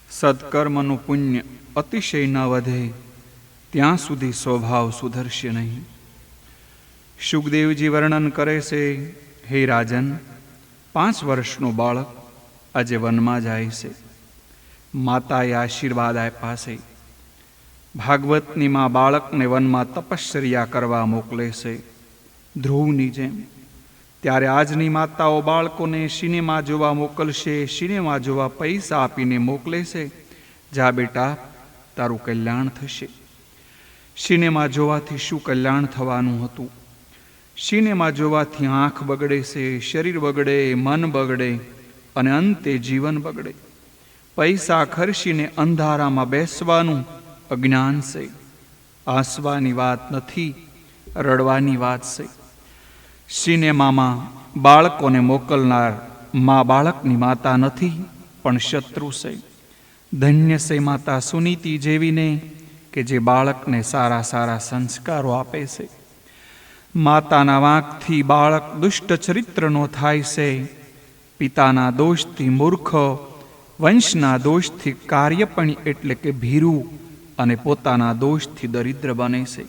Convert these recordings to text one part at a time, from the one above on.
સત્કર્મનું પુણ્ય અતિશય ન વધે ત્યાં સુધી સ્વભાવ સુધરશે નહીં. શુકદેવજી વર્ણન કરે છે, હે રાજન, 5 વર્ષનું બાળક આજે વનમાં જાય છે. માતાએ આશીર્વાદ આપ્યા છે. ભાગવતની માં બાળકને વનમાં તપશ્ચર્યા કરવા મોકલે છે, ધ્રુવની જેમ. ત્યારે આજની માતાઓ બાળકોને સિનેમા જોવા મોકલશે, સિનેમા જોવા પૈસા આપીને મોકલે છે. જા બેટા, તારું કલ્યાણ થશે. સિનેમા જોવાથી શું કલ્યાણ થવાનું હતું? સિનેમા જોવાથી આંખ બગડે છે, શરીર બગડે, મન બગડે અને અંતે જીવન બગડે. પૈસા ખર્ચીને અંધારામાં બેસવાનું અજ્ઞાન છે. હસવાની વાત નથી, રડવાની વાત છે. સિનેમામાં બાળકોને મોકલનાર મા બાળકની માતા નથી, પણ શત્રુ છે. ધન્ય છે માતા સુનીતિ જેવીને કે જે બાળકને સારા સારા સંસ્કારો આપે છે. માતાના વાંકથી બાળક દુષ્ટ ચરિત્રનો થાય છે. પિતાના દોષથી મૂર્ખ, વંશના દોષથી કાર્યપણી એટલે કે ભીરું અને પોતાના દોષથી દરિદ્ર બને છે.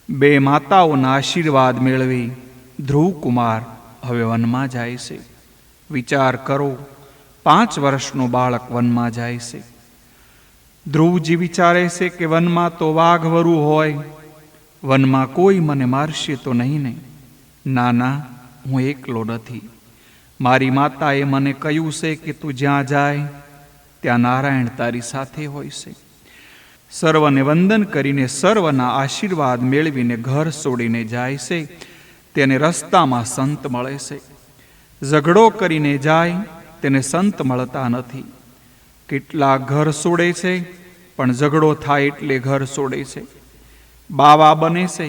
2 માતાઓના આશીર્વાદ મેળવી ધ્રુવકુમાર હવે વનમાં જાય છે. વિચાર કરો, 5 વર્ષનું બાળક વનમાં જાય છે. ધ્રુવજી વિચારે છે કે વનમાં તો વાઘવરુ હોય, વનમાં કોઈ મને મારશે તો નહીં ને? ના ના, હું એકલો નથી. મારી માતાએ મને કહ્યું છે કે તું જ્યાં જાય ત્યાં નારાયણ તારી સાથે હોય છે. સર્વને વંદન કરીને સર્વના આશીર્વાદ મેળવીને ઘર છોડીને જાય છે. તેને રસ્તામાં સંત મળે છે. ઝઘડો કરીને જાય તેને સંત મળતા નથી. કેટલાક ઘર છોડે છે, પણ ઝઘડો થાય એટલે ઘર છોડે છે. બાવા બને છે,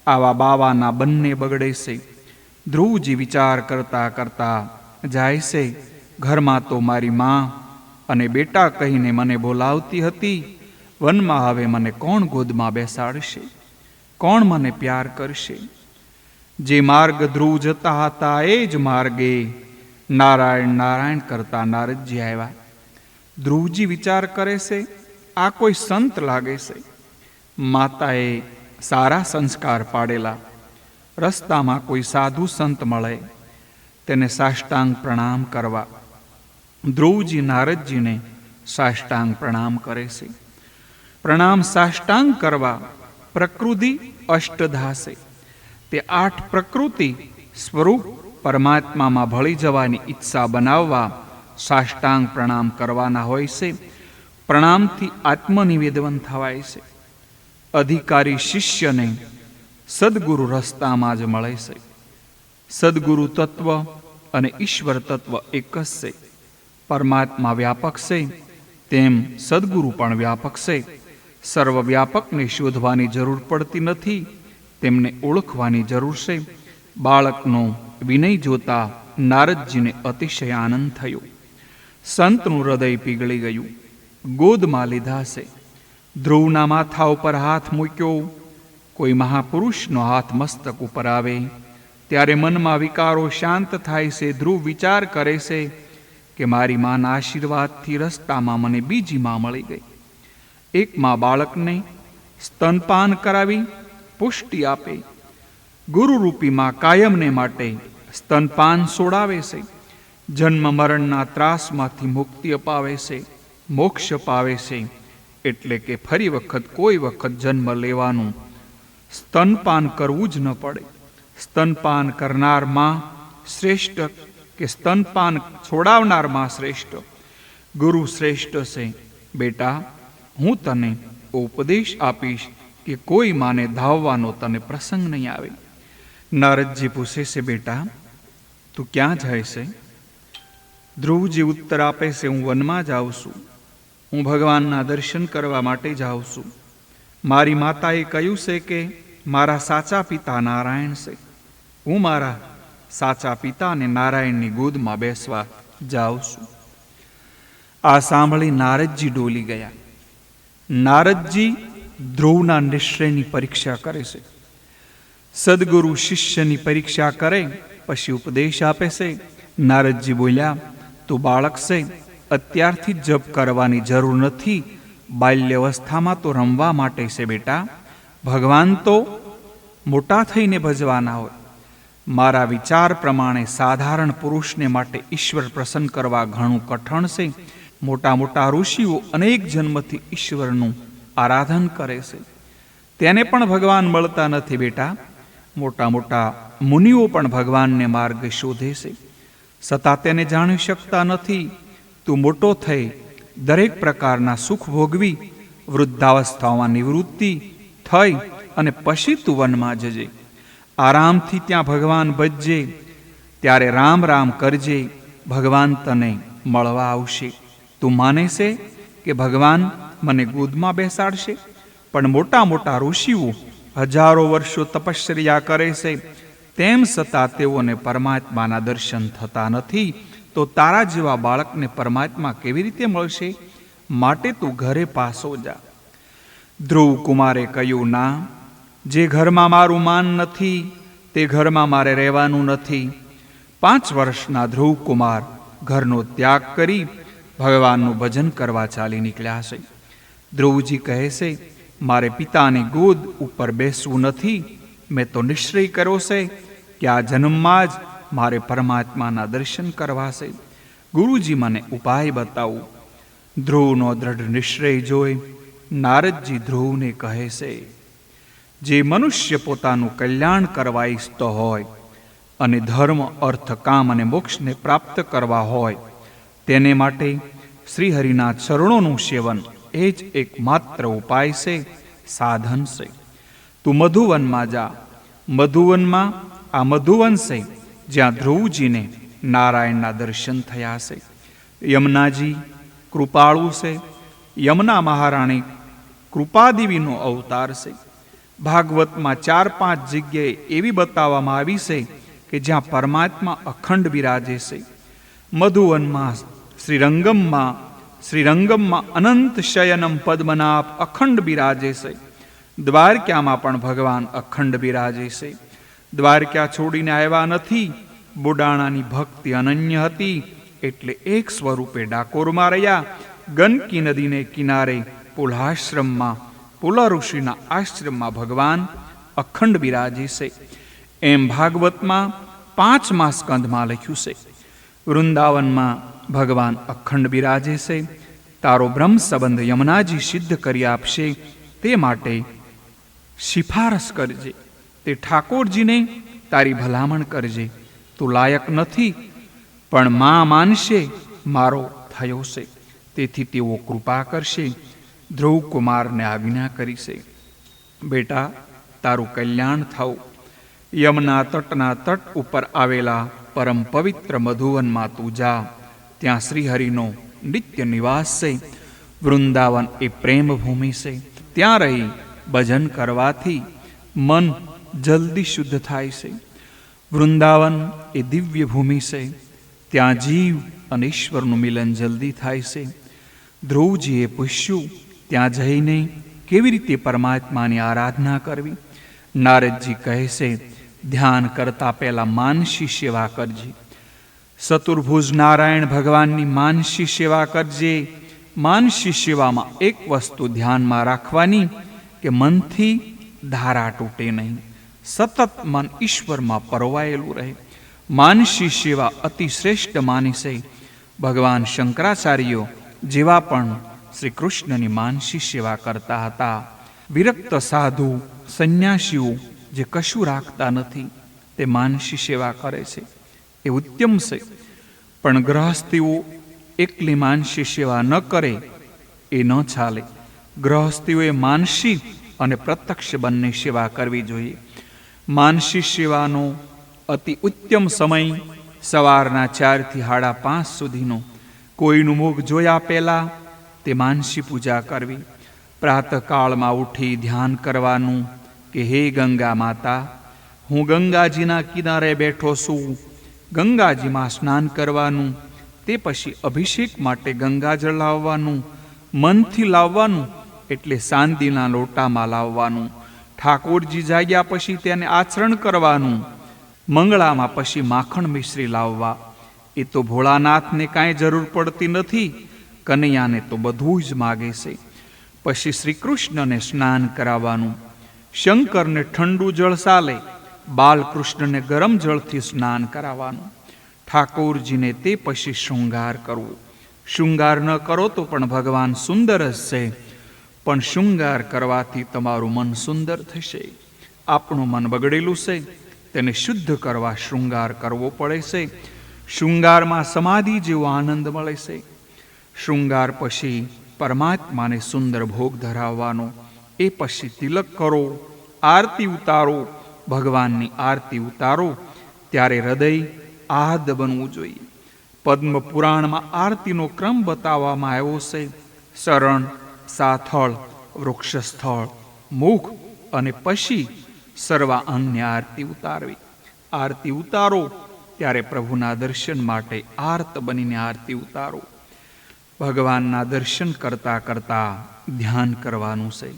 આવા બાવાના બંને બગડે છે. ધ્રુવજી વિચાર કરતા કરતા જાય છે, ઘરમાં તો મારી માં અને બેટા કહીને મને બોલાવતી હતી. વનમાં હવે મને કોણ ગોદમાં બેસાડશે? કોણ મને પ્યાર કરશે? જે માર્ગ ધ્રુવ જતા હતા એ જ માર્ગે નારાયણ નારાયણ કરતા નારદજી આવ્યા. ધ્રુવજી વિચાર કરે છે, આ કોઈ સંત લાગે છે. માતાએ સારા સંસ્કાર પાડેલા. રસ્તામાં કોઈ સાધુ સંત મળે, તેને સાષ્ટાંગ પ્રણામ કરવા. ધ્રુવજી નારદજીને સાષ્ટાંગ પ્રણામ કરે છે. પ્રણામ સાષ્ટાંગ કરવા પ્રકૃતિ અષ્ટધા છે. તે 8 પ્રકૃતિ સ્વરૂપ પરમાત્મામાં ભળી જવાની ઈચ્છા બનાવવા સાષ્ટાંગ પ્રણામ કરવાના હોય છે. પ્રણામથી આત્મનિવેદન થવાય છે. અધિકારી શિષ્યને સદગુરુ રસ્તામાં જ મળે છે. સદગુરુ તત્વ અને ઈશ્વર તત્વ એક જ છે. પરમાત્મા વ્યાપક છે, તેમ સદગુરુ પણ વ્યાપક છે. સર્વવ્યાપકને શોધવાની જરૂર પડતી નથી, તેમને ઓળખવાની જરૂર છે. બાળકનો વિનય જોતા નારદજીને અતિશય આનંદ થયો. સંતનું હૃદય પીગળી ગયું. ગોદમાં લીધા છે. ધ્રુવના માથા ઉપર હાથ મૂક્યો. કોઈ મહાપુરુષનો હાથ મસ્તક ઉપર આવે ત્યારે મનમાં વિકારો શાંત થાય છે. ધ્રુવ વિચાર કરે છે કે મારી માના આશીર્વાદથી રસ્તામાં મને બીજી માં મળી ગઈ. એક માં બાળકને સ્તનપાન કરાવી પુષ્ટિ આપે. ગુરુરૂપી માં કાયમને માટે સ્તનપાન છોડાવે છે. જન્મ મરણના ત્રાસમાંથી મુક્તિ અપાવે છે, મોક્ષ અપાવે છે. એટલે કે ફરી વખત કોઈ વખત જન્મ લેવાનું, સ્તનપાન કરવું જ ન પડે. સ્તનપાન કરનાર માં શ્રેષ્ઠ કે સ્તનપાન છોડાવનાર માં શ્રેષ્ઠ? ગુરુ શ્રેષ્ઠ છે. બેટા, હું તને ઉપદેશ આપીશ કે કોઈ માને ધાવવાનો તને પ્રસંગ નહીં આવે. નારદજી પૂછે છે, બેટા તું ક્યાં જાય છે? ધ્રુવજી ઉત્તર આપે છે, હું વનમાં જાઉં છું. હું ભગવાનના દર્શન કરવા માટે જાઉં છું. મારી માતાએ કહ્યું છે કે મારા સાચા પિતા નારાયણ છે. હું મારા સાચા પિતાને નારાયણની ગોદમાં બેસવા જાઉં છું. આ સાંભળી નારદજી ડોલી ગયા. નારદજી ધ્રુવના નિશ્ચયની પરીક્ષા કરે છે. સદગુરુ શિષ્યની પરીક્ષા કરે પછી ઉપદેશ આપે છે. નારદજી બોલ્યા, તું બાળક છે, અત્યારથી જ જપ કરવાની જરૂર નથી. બાલ્યવસ્થામાં તો રમવા માટે છે બેટા. ભગવાન તો મોટા થઈને ભજવાના હોય. મારા વિચાર પ્રમાણે સાધારણ પુરુષને માટે ઈશ્વર પ્રસન્ન કરવા ઘણું કઠણ છે. મોટા મોટા ઋષિઓ અનેક જન્મથી ઈશ્વરનું આરાધન કરે છે, તેને પણ ભગવાન મળતા નથી બેટા. મોટા મોટા મુનિઓ પણ ભગવાનને માર્ગ શોધે છે, છતાં તેને જાણી શકતા નથી. તું મોટો થઈ દરેક પ્રકારના સુખ ભોગવી વૃદ્ધાવસ્થામાં નિવૃત્તિ થઈ અને પછી તું વનમાં જજે. આરામથી ત્યાં ભગવાન ભજજે. ત્યારે રામ રામ કરજે, ભગવાન તને મળવા આવશે. તું માને છે કે ભગવાન મને ગોદમાં બેસાડશે? પણ મોટા મોટા ઋષિઓ હજારો વર્ષો તપશ્ચર્યા કરે છે, તેમ છતાં તેઓને પરમાત્માના દર્શન થતા નથી. તો તારા જેવા બાળકને પરમાત્મા કેવી રીતે મળશે? માટે તું ઘરે પાછો જા. ધ્રુવ કુમારે કહ્યું, ના, જે ઘરમાં મારું માન નથી તે ઘરમાં મારે રહેવાનું નથી. 5 વર્ષના ધ્રુવ કુમાર ઘરનો ત્યાગ કરી ભગવાનનું ભજન કરવા ચાલી નીકળ્યા છે. ધ્રુવજી કહે છે, મારે પિતાની ગોદ ઉપર બેસવું નથી. મેં તો નિશ્ચય કર્યો છે કે આ જન્મમાં જ મારે પરમાત્માના દર્શન કરવા છે. ગુરુજી મને ઉપાય બતાવો. ધ્રુવનો દ્રઢ નિશ્ચય જોઈ નારદજી ધ્રુવને કહે છે, જે મનુષ્ય પોતાનું કલ્યાણ કરવા ઈચ્છતો હોય અને ધર્મ, અર્થ, કામ અને મોક્ષને પ્રાપ્ત કરવા હોય તેને માટે શ્રીહરિના ચરણોનું સેવન એ જ એકમાત્ર ઉપાય છે, સાધન છે. તું મધુવનમાં જા. મધુવનમાં આ મધુવન છે જ્યાં ધ્રુવજીને નારાયણના દર્શન થયા છે. યમુનાજી કૃપાળુ છે. યમુના મહારાણી કૃપાદેવીનો અવતાર છે. ભાગવતમાં 4-5 જગ્યાએ એવી બતાવવામાં આવી છે કે જ્યાં પરમાત્મા અખંડ બિરાજે છે. મધુવનમાં શ્રીરંગમમાં અનંત શયનમ પદ્મનાભ અખંડ બિરાજે છે. દ્વારકામાં પણ ભગવાન અખંડ બિરાજે છે. દ્વારકા છોડીને આવ્યા નથી. બોડાણાની ભક્તિ અનન્ય હતી એટલે એક સ્વરૂપે ડાકોરમાં રહ્યા. ગંડકી નદીને કિનારે પુલાશ્રમમાં પુલા ઋષિના આશ્રમમાં ભગવાન અખંડ બિરાજે છે. એમ ભાગવતમાં 5મા સ્કંધમાં લખ્યું છે. વૃંદાવનમાં ભગવાન અખંડ બિરાજે છે. તારો બ્રહ્મ સંબંધ યમુનાજી સિદ્ધ કરી આપશે, તે માટે સિફારસ કરજે. તે ઠાકોરજીને તારી ભલામણ કરજે. તું લાયક નથી, પણ મા માનશે મારો થયો છે, તેથી તેઓ કૃપા કરશે. ધ્રુવ કુમારને આજ્ઞા કરી છે, બેટા, તારું કલ્યાણ થવું. યમુના તટના તટ ઉપર આવેલા પરમ પવિત્ર મધુવનમાં તું જા. ત્યાં શ્રીહરિનો નિત્ય નિવાસ છે. વૃંદાવન એ પ્રેમ ભૂમિ છે. ત્યાં રહી ભજન કરવાથી મન જલ્દી શુદ્ધ થાય છે. વૃંદાવન એ દિવ્ય ભૂમિ છે. ત્યાં જીવ અને ઈશ્વરનું મિલન જલ્દી થાય છે. ધ્રુવજીએ પૂછ્યું, ત્યાં જઈને કેવી રીતે પરમાત્માની આરાધના કરવી? નારદજી કહે છે, ધ્યાન કરતા પહેલા માનસી સેવા કરજે. ચતુર્ભુજ નારાયણ ભગવાનની માનસી સેવા કરજે. માનસી સેવામાં એક વસ્તુ ધ્યાનમાં રાખવાની કે મનથી ધારા તૂટે નહીં. સતત મન ઈશ્વરમાં પરોવાયેલું રહે. માનસી સેવા અતિ શ્રેષ્ઠ માની છે. ભગવાન શંકરાચાર્યો જેવા પણ શ્રી કૃષ્ણની માનસી સેવા કરતા હતા. વિરક્ત સાધુ સંન્યાસીઓ જે કશું રાખતા નથી તે માનસી સેવા કરે છે, એ ઉત્તમ છે. પણ ગ્રહસ્થીઓ એકલી માનસી સેવા ન કરે એ ન ચાલે. ગ્રહસ્થીઓએ માનસી અને પ્રત્યક્ષ બંને સેવા કરવી જોઈએ. માનસી સેવાનો અતિ ઉત્તમ સમય સવારના 4 થી 5:30 સુધીનો. કોઈનું મુખ જોયા પહેલા તે માનસી પૂજા કરવી. પ્રાતઃકાળમાં ઉઠી ધ્યાન કરવાનું કે હે ગંગા માતા, હું ગંગાજીના કિનારે બેઠો છું. ગંગાજીમાં સ્નાન કરવાનું. તે પછી અભિષેક માટે ગંગાજળ લાવવાનું. મનથી લાવવાનું એટલે ચાંદીના લોટામાં લાવવાનું. ઠાકોરજી જાગ્યા પછી તેને આચરણ કરવાનું. મંગળામાં પછી માખણ મિશ્રી લાવવા. એ તો ભોળાનાથને કાંઈ જરૂર પડતી નથી. કનૈયાને તો બધું જ માગે છે. પછી શ્રી કૃષ્ણને સ્નાન કરાવવાનું, શંકરને ઠંડુ જળ ચાલે, બાલકૃષ્ણને ગરમ જળથી સ્નાન કરાવવાનું, ઠાકોરજીને તે પછી શૃંગાર કરવો. શૃંગાર ન કરો તો પણ ભગવાન સુંદર જ છે, પણ શૃંગાર કરવાથી તમારું મન સુંદર થશે. આપણું મન બગડેલું છે, તેને શુદ્ધ કરવા શૃંગાર કરવો પડે છે. શૃંગારમાં સમાધિ જેવો આનંદ મળે છે. શૃંગાર પછી પરમાત્માને સુંદર ભોગ ધરાવવાનો, એ પછી તિલક કરો, આરતી ઉતારો, ભગવાનની આરતી ઉતારો, ત્યારે હૃદય આહદ બનવું જોઈએ. પદ્મ પુરાણમાં આરતીનો ક્રમ બતાવવામાં આવ્યો છે. શરણ, સાથળ, વૃક્ષસ્થળ, મુખ અને પછી સર્વા અંગની આરતી ઉતારવી. આરતી ઉતારો ત્યારે પ્રભુના દર્શન માટે આર્ત બનીને આરતી ઉતારો. ભગવાનના દર્શન કરતા કરતા ધ્યાન કરવાનું છે.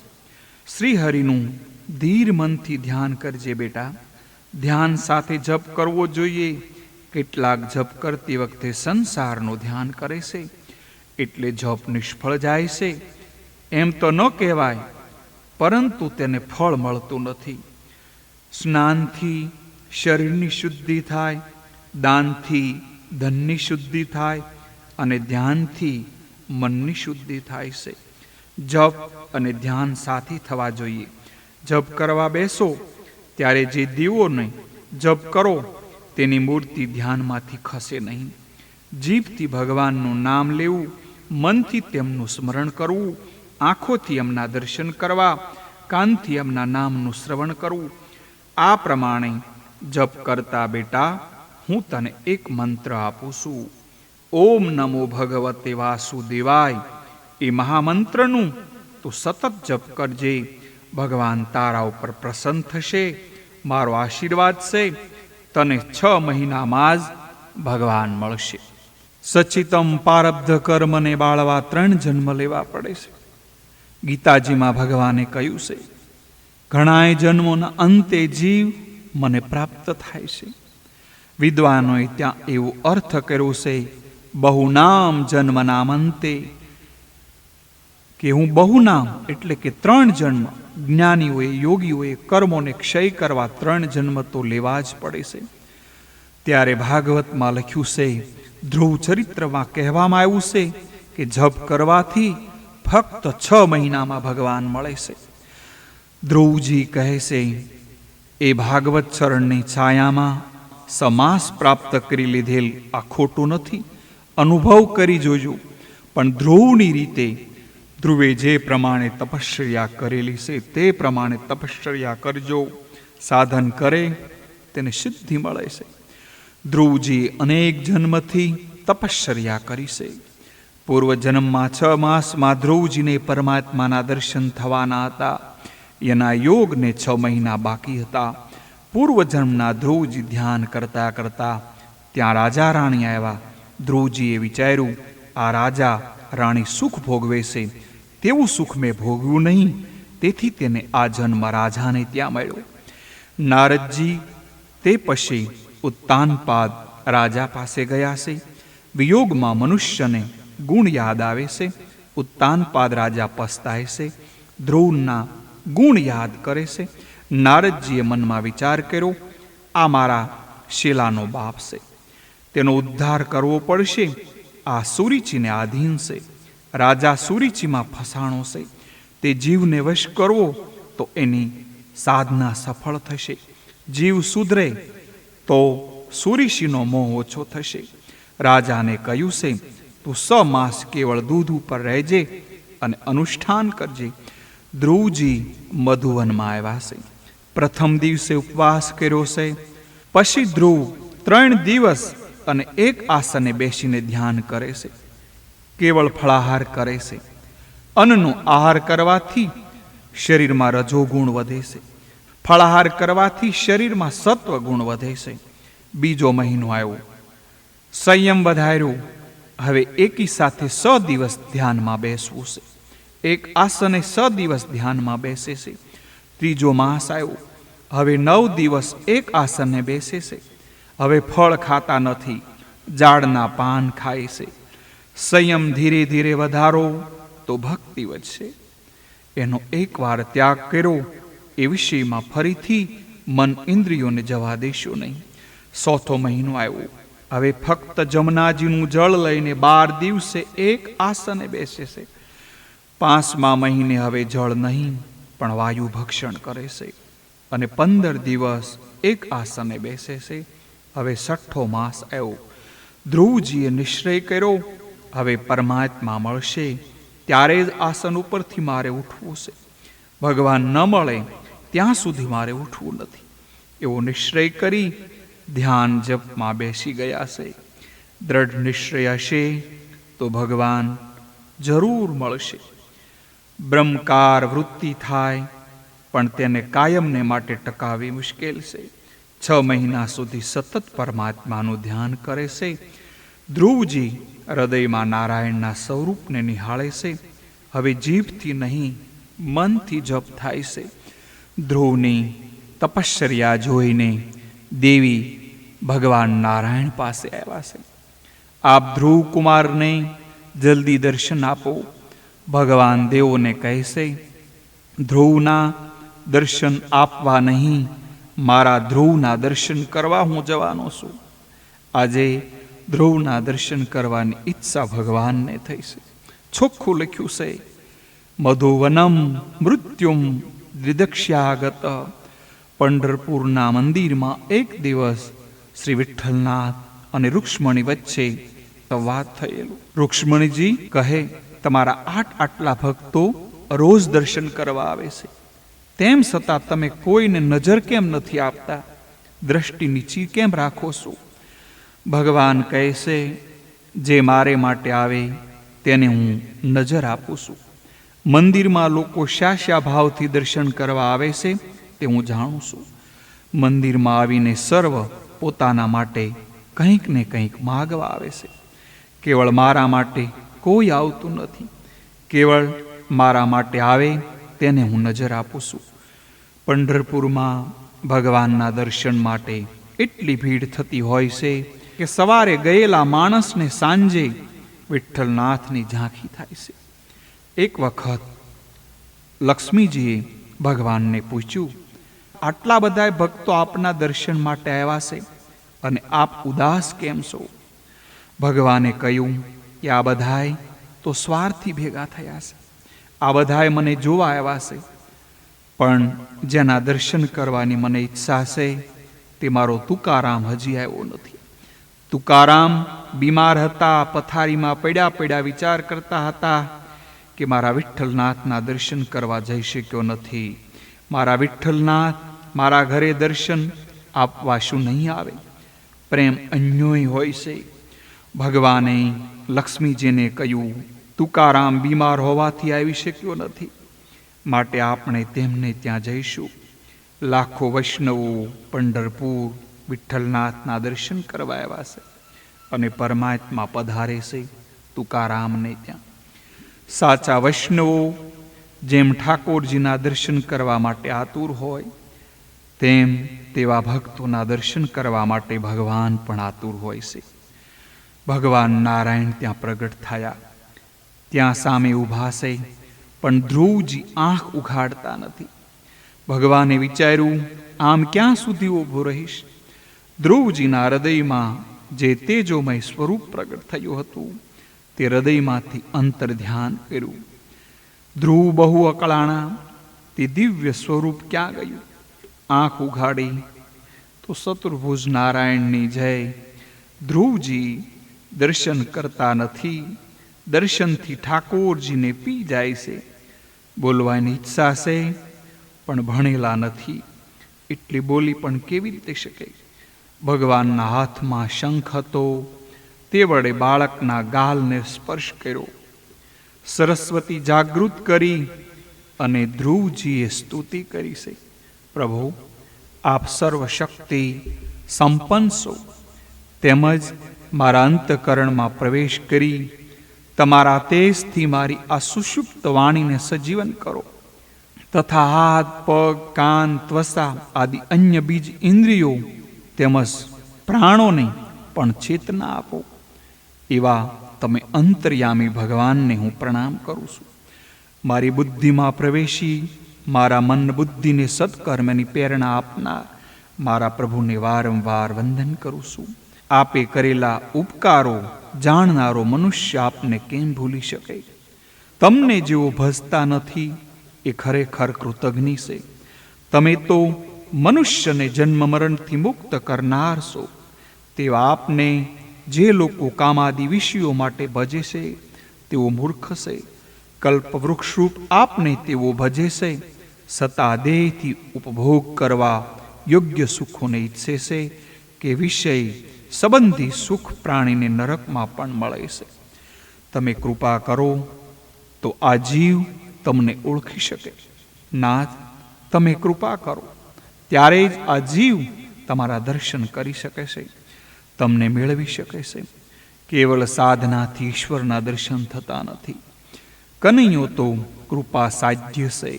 શ્રીહરિનું ધીર મનથી ધ્યાન કરજે બેટા. ધ્યાન સાથે જપ કરવો જોઈએ. કેટલાક જપ કરતી વખતે સંસારનું ધ્યાન કરે છે, એટલે જપ નિષ્ફળ જાય છે. એમ તો ન કહેવાય, પરંતુ તેને ફળ મળતું નથી. સ્નાનથી શરીરની શુદ્ધિ થાય, દાનથી ધનની શુદ્ધિ થાય, અને ધ્યાનથી મનની શુદ્ધિ થાય છે. જપ અને ધ્યાન સાથે થવા જોઈએ. જપ કરવા બેસો ત્યારે જે દીવોને જપ કરો તેની મૂર્તિ ધ્યાનમાંથી ખસે નહીં. જીભથી ભગવાનનું નામ લેવું, મનથી તેમનું સ્મરણ કરવું, આંખોથી એમના દર્શન કરવા, કાનથી એમના નામનું શ્રવણ કરવું. આ પ્રમાણે જપ કરતા બેટા હું તને એક મંત્ર આપું છું. ઓમ નમો ભગવતે વાસુદેવાય. એ મહામંત્રનું તું સતત જપ કરજે. ભગવાન તારા ઉપર પ્રસન્ન થશે. મારો આશીર્વાદ છે, તને 6 મહિનામાં જ ભગવાન મળશે. સચિતમ પારબ્ધ કર્મને બાળવા 3 જન્મ લેવા પડે છે. ગીતાજીમાં ભગવાને કહ્યું છે, ઘણાય જન્મોના અંતે જીવ મને પ્રાપ્ત થાય છે. વિદ્વાનોએ ત્યાં એવો અર્થ કર્યો છે, બહુનામ જન્મનામ અંતે, કે હું બહુનામ એટલે કે 3 જન્મ. જ્ઞાનીઓએ, યોગીઓએ કર્મોને ક્ષય કરવા 3 જન્મ તો લેવા જ પડે છે. ત્યારે ભાગવતમાં લખ્યું છે, ધ્રુવ ચરિત્રમાં કહેવામાં આવ્યું છે કે જપ કરવાથી ફક્ત 6 મહિનામાં ભગવાન મળે છે. ધ્રુવજી કહે છે, એ ભાગવત ચરણની છાયામાં સમાસ પ્રાપ્ત કરી લીધેલ આ ખોટું નથી. અનુભવ કરી જોજો. પણ ધ્રુવની રીતે ધ્રુવે જે પ્રમાણે તપશ્ચર્યા કરેલી છે તે પ્રમાણે તપશ્ચર્યા કરજો. સાધન કરે તેને સિદ્ધિ મળે છે. ધ્રુવજી અનેક જન્મથી તપશ્ચર્યા કરી છે. પૂર્વ જન્મમાં 6 માસમાં ધ્રુવજીને પરમાત્માના દર્શન થવાના હતા. એના યોગને 6 મહિના બાકી હતા. પૂર્વ જન્મના ધ્રુવજી ધ્યાન કરતા કરતા ત્યાં રાજા રાણી આવ્યા. ધ્રુવજીએ વિચાર્યું, આ રાજા રાણી સુખ ભોગવે છે, તેવું સુખ મેં ભોગવ્યું નહીં, તેથી તેને આ જન્મ રાજાને ત્યાં મળ્યો. નારદજી તે પછી ઉત્તાનપાદ રાજા પાસે ગયા છે. વિયોગમાં મનુષ્યને ગુણ યાદ આવે છે. ઉત્તાનપાદ રાજા પસ્તાય છે, ધ્રુવના ગુણ યાદ કરે છે. નારદજીએ મનમાં વિચાર કર્યો, આ મારા શેલાનો બાપ છે, તેનો ઉદ્ધાર કરવો પડશે. આ સુરીચીને આધીન છે. રાજા સુરીચીમાં ફસાણો છે. તે જીવને વશ કરવો તો એની સાધના સફળ થશે. જીવ સુધરે તો સુરીશીનો મોહ ઓછો થશે. રાજાને કહ્યું છે, તું 6 માસ કેવળ દૂધ ઉપર રહેજે અને અનુષ્ઠાન કરજે. ધ્રુવજી મધુવનમાં આવ્યા છે. પ્રથમ દિવસે ઉપવાસ કર્યો છે. પછી ધ્રુવ 3 દિવસ અને એક આસને બેસીને ધ્યાન કરે છે. કેવળ ફળાહાર કરે છે. અન્નનો આહાર કરવાથી શરીરમાં રજોગુણ વધે છે. ફળાહાર કરવાથી શરીરમાં સત્વ ગુણ વધે છે. બીજો મહિનો આવ્યો, સંયમ વધાર્યો. હવે એકી સાથે 100 દિવસ ધ્યાનમાં બેસવું છે. એક આસને 100 દિવસ ધ્યાનમાં બેસે છે. ત્રીજો માસ આવ્યો, હવે 9 દિવસ એક આસને બેસે છે. હવે ફળ ખાતા નથી, ઝાડના પાન ખાય છે. સંયમ ધીરે ધીરે વધારો તો ભક્તિ વધશે. એનો એકવાર ત્યાગ કર્યો એ વિષયમાં ફરીથી મન ઇન્દ્રિયોને જવા દેશો નહીં. 4થો મહિનો આવ્યો. હવે ફક્ત જમનાજીનું જળ લઈને 12 દિવસે એક આસને બેસે છે. 5મા મહિને હવે જળ નહીં પણ વાયુ ભક્ષણ કરે છે અને 15 દિવસ એક આસને બેસે છે. હવે 6ઠો માસ આવ્યો. ધ્રુવજીએ નિશ્ચય કર્યો હવે પરમાત્મા મળશે ત્યારે જ આસન ઉપરથી મારે ઉઠવું છે. ભગવાન ન મળે ત્યાં સુધી મારે ઉઠવું નથી એવો નિશ્ચય કરી ધ્યાન જપમાં બેસી ગયા છે. દ્રઢ નિશ્ચય હશે તો ભગવાન જરૂર મળશે. બ્રહ્મકાર વૃત્તિ થાય પણ તેને કાયમને માટે ટકાવવી મુશ્કેલ છે. 6 મહિના સુધી સતત પરમાત્માનું ધ્યાન કરે છે. ધ્રુવજી હૃદયમાં નારાયણના સ્વરૂપને નિહાળે છે. હવે જીભથી નહીં મનથી જપ થાય છે. ધ્રુવની તપશ્ચર્યા જોઈને દેવી ભગવાન નારાયણ પાસે આવ્યા છે. આપ ધ્રુવ કુમારને જલ્દી દર્શન આપો. ભગવાન દેવોને કહેશે ધ્રુવના દર્શન આપવા નહીં, મારા ધ્રુવના દર્શન કરવા હું જવાનો છું. આજે ધ્રુવના દર્શન કરવાની ઈચ્છા ભગવાનને થઈ છે. ચોખ્ખું લખ્યું છે મધુવનમ મૃત્યુમ દ્વિદક્ષ્યાગત. પંઢરપુરના મંદિરમાં એક દિવસ શ્રી વિઠ્ઠલનાથ અને રૂક્ષ્મણી વચ્ચે સંવાદ થયેલો. રૂક્ષ્મણીજી કહે તમારા આટલા ભક્તો રોજ દર્શન કરવા આવે છે, તેમ છતાં તમે કોઈને નજર કેમ નથી આપતા? દ્રષ્ટિ નીચી કેમ રાખો છો? ભગવાન કહે છે જે મારે માટે આવે તેને હું નજર આપું છું. મંદિરમાં લોકો શા ભાવથી દર્શન કરવા આવે છે તે હું જાણું છું. મંદિરમાં આવીને સર્વ પોતાના માટે કંઈક ને કંઈક માગવા આવે છે. કેવળ મારા માટે કોઈ આવતું નથી. કેવળ મારા માટે આવે તેને હું નજર આપું છું. પંઢરપુરમાં ભગવાનના દર્શન માટે એટલી ભીડ થતી હોય છે કે સવારે ગયેલા માણસને સાંજે વિઠ્ઠલનાથની ઝાંખી થાય છે. એક વખત લક્ષ્મીજીએ ભગવાનને પૂછ્યું આટલા બધા ભક્તો આપના દર્શન માટે આવ્યા છે અને આપ ઉદાસ કેમ છો? ભગવાને કહ્યું કે આ બધાય તો સ્વાર્થી ભેગા થયા છે. આ બધાય મને જોવા આવ્યા છે, પણ જેના દર્શન કરવાની મને ઈચ્છા છે તે મારો તુકારામ હજી આવ્યો નથી. તુકારામ બીમાર હતા, પથારીમાં પડ્યા વિચાર કરતા હતા કે મારા વિઠ્ઠલનાથના દર્શન કરવા જઈ શક્યો નથી. મારા વિઠ્ઠલનાથ મારા ઘરે દર્શન આપવા શું નહીં આવે? પ્રેમ અન્યોય હોય છે. ભગવાને લક્ષ્મીજીને કહ્યું તુકારામ બીમાર હોવાથી આવી શક્યો નથી, માટે આપણે તેમને ત્યાં જઈશું. લાખો વૈષ્ણવો પંઢરપુર વિઠ્ઠલનાથના દર્શન કરવા આવ્યા છે અને પરમાત્મા પધારે છે તુકારામને ત્યાં. સાચા વૈષ્ણવો જેમ ઠાકોરજીના દર્શન કરવા માટે આતુર હોય તેમ તેવા ભક્તોના દર્શન કરવા માટે ભગવાન પણ આતુર હોય છે. ભગવાન નારાયણ ત્યાં પ્રગટ થયા. ત્યાં સામે ઊભા છે, પણ ધ્રુવજી આંખ ઉઘાડતા નથી. ભગવાને વિચાર્યું આમ ક્યાં સુધી ઊભો રહીશ? ધ્રુવજીના હૃદયમાં જે તેજોમય સ્વરૂપ પ્રગટ થયું હતું તે હૃદયમાંથી અંતર ધ્યાન કર્યું. ધ્રુવ બહુ અકળાણા, તે દિવ્ય સ્વરૂપ ક્યાં ગયું? આંખ ઉઘાડી તો ચતુર્ભુજ નારાયણની જય. ધ્રુવજી દર્શન કરતા નથી, દર્શનથી ઠાકોરજીને પી જાય છે. બોલવાની ઈચ્છા છે પણ ભણેલા નથી, એટલી બોલી પણ કેવી રીતે શકે? ભગવાનના હાથમાં શંખ હતો, તે વડે બાળકના ગાલને સ્પર્શ કર્યો. સરસ્વતી જાગૃત કરી અને ધ્રુવજીએ સ્તુતિ કરી છે. પ્રભુ, આપ સર્વશક્તિ સંપન્ન છો, તેમજ મારા અંતકરણમાં પ્રવેશ કરી તમારા તેજથી મારી આ સુષુપ્ત વાણીને સજીવન કરો, તથા હાથ, પગ, કાન, ત્વચા આદિ અન્ય બીજ ઇન્દ્રિયો તેમજ પ્રાણોને પણ ચેતના આપો. એવા તમે અંતર્યામી ભગવાનને હું પ્રણામ કરું છું. મારી બુદ્ધિમાં પ્રવેશી મારા મન બુદ્ધિને સત્કર્મની પ્રેરણા આપનાર મારા પ્રભુને વારંવાર વંદન કરું છું. આપે કરેલા ઉપકારો જાણનારો મનુષ્ય આપને કેમ ભૂલી શકે? તમને જેઓ ભજતા નથી એ ખરેખર કૃતજ્ઞ છે. તમે તો મનુષ્યને જન્મ મરણથી મુક્ત કરનાર છો. તેવા આપને જે લોકો કામાદિ વિષયો માટે ભજે છે તેઓ મૂર્ખ છે. કલ્પ વૃક્ષરૂપ આપને તેઓ ભજે છે, સતા દેહથી ઉપભોગ કરવા યોગ્ય સુખોને ઈચ્છે છે કે વિષય સંબંધી સુખ પ્રાણીને નરકમાં પણ મળે છે. તમે કૃપા કરો તો આ જીવ તમને ઓળખી શકે. નાથ, તમે કૃપા કરો ત્યારે જ આ જીવ તમારા દર્શન કરી શકે છે, તમને મેળવી શકે છે. કેવળ સાધનાથી ઈશ્વરના દર્શન થતા નથી. કનૈયો તો કૃપા સાધ્ય છે.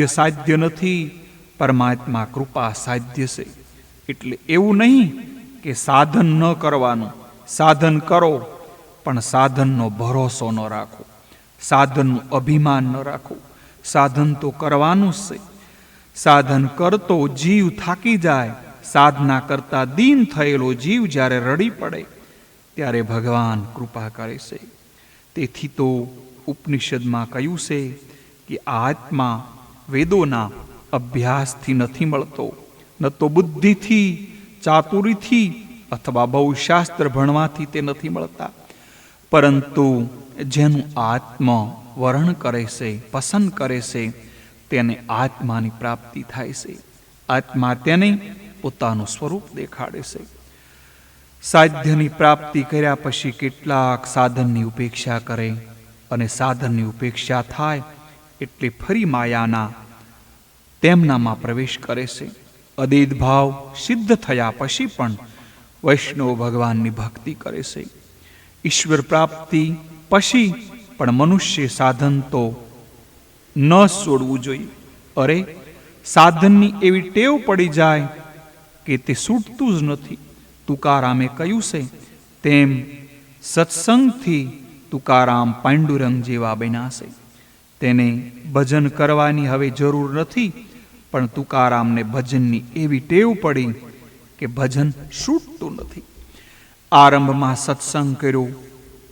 સાધ્ય નથી, પરમાત્મા કૃપા સાધ્ય છે. એટલે એવું નહીં કે સાધન ન કરવાનું. સાધન કરો, પણ સાધનનો ભરોસો ન રાખો, સાધનનું અભિમાન ન રાખો. સાધન તો કરવાનું જ છે. સાધન કરતો જીવ થાકી જાય, સાધના કરતા દીન થયેલો જીવ જ્યારે રડી પડે ત્યારે ભગવાન કૃપા કરે છે. તેથી તો ઉપનિષદમાં કહ્યું છે કે આત્મા વેદોના અભ્યાસથી નથી મળતો, ન તો બુદ્ધિથી, ચાતુરીથી અથવા બહુ શાસ્ત્ર ભણવાથી તે નથી મળતા, પરંતુ જેનું આત્મ વરણ કરે છે, પસંદ કરે છે, તેને આત્માની પ્રાપ્તિ થાય છે. આત્મા તેને પોતાનું સ્વરૂપ દેખાડે છે. સાધ્યની પ્રાપ્તિ કર્યા પછી કેટલાક સાધનની ઉપેક્ષા કરે અને સાધનની ઉપેક્ષા થાય એટલે ફરી માયાના તેમનામાં પ્રવેશ કરે છે. અદ્વૈત ભાવ સિદ્ધ થયા પછી પણ વૈષ્ણવ ભગવાનની ભક્તિ કરે છે. ઈશ્વર પ્રાપ્તિ પછી પણ મનુષ્ય સાધન તો ન છોડવું જોઈએ. અરે, સાધનની એવી ટેવ પડી જાય કે તે છૂટતું જ નથી. તુકારામે કહ્યું છે તેમ સત્સંગથી તુકારામ પાંડુરંગ જેવા બન્યા છે. તેને ભજન કરવાની હવે જરૂર નથી, પણ તુકારામને ભજનની એવી ટેવ પડી કે ભજન છૂટતું નથી. આરંભમાં સત્સંગ કર્યો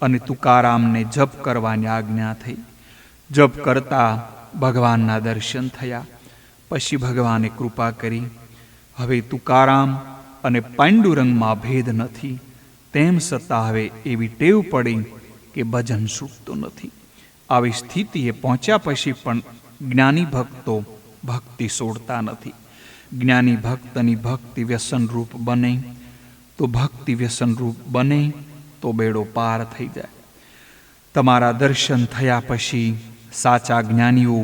અને તુકારામને જપ કરવાની આજ્ઞા થઈ. જપ કરતા ભગવાનના દર્શન થયા. પછી ભગવાને કૃપા કરી. હવે તુકારામ અને પાંડુરંગમાં ભેદ નથી, તેમ છતાં હવે એવી ટેવ પડી કે ભજન છૂટતું નથી. આવી સ્થિતિએ પહોંચ્યા પછી પણ જ્ઞાની ભક્તો ભક્તિ છોડતા નથી. જ્ઞાની ભક્તની ભક્તિ વ્યસનરૂપ બને તો ભક્તિ વ્યસનરૂપ બને તો બેડો પાર થઈ જાય. તમારા દર્શન થયા પછી સાચા જ્ઞાનીઓ